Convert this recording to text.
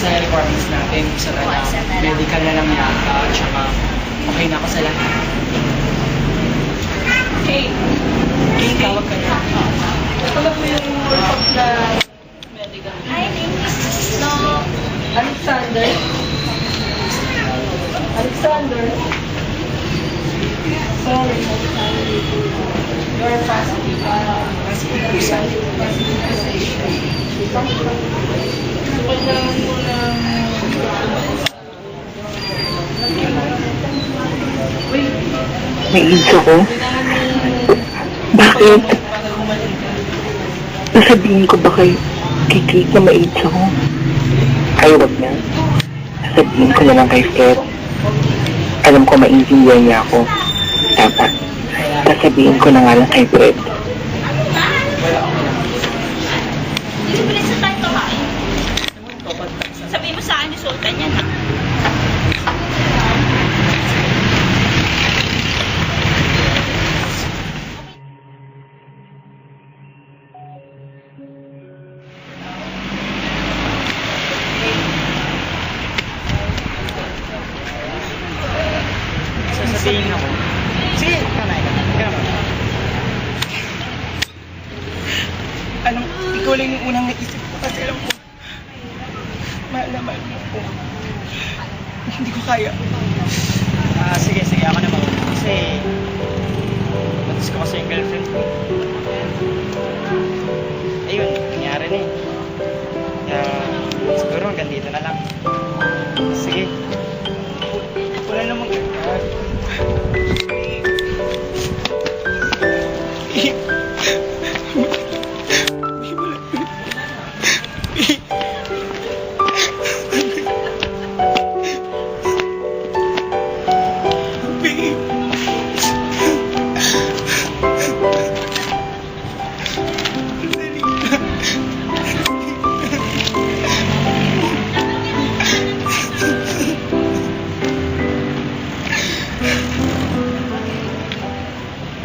sa requirements natin. Sa medical na lang yata, tsaka okay na ako sa lahat. Okay. Okay, tawag ka na. Ito na po yung workshop na medical. Hi, thank you. No. Alexander. Alexander. Sorry. You're positive. Positivization. Kailangan mo lang... Wait. May AIDS ako? Bakit? Sasabihin ko ba kay Kate na may AIDS ako? Ay, wag na. Sasabihin ko na lang kay Steph. Alam ko maintindihan niya ako. Dapat. Sasabihin ko na nga lang kay Fred. Dito ba sa tayo kakain? Sabihin mo sa akin, Sultan yan ha? Sasabihin ako. Sige, kamay ka. Anong, ikaw lang yung unang naisip ko kasi alam ko, mahal na mahal mo ko. Hindi ko kaya. Sige, ako na mauna. Kasi, natis ko kasi yung girlfriend ko. Ayun, nangyari na eh. Kaya, siguro hanggang dito na lang.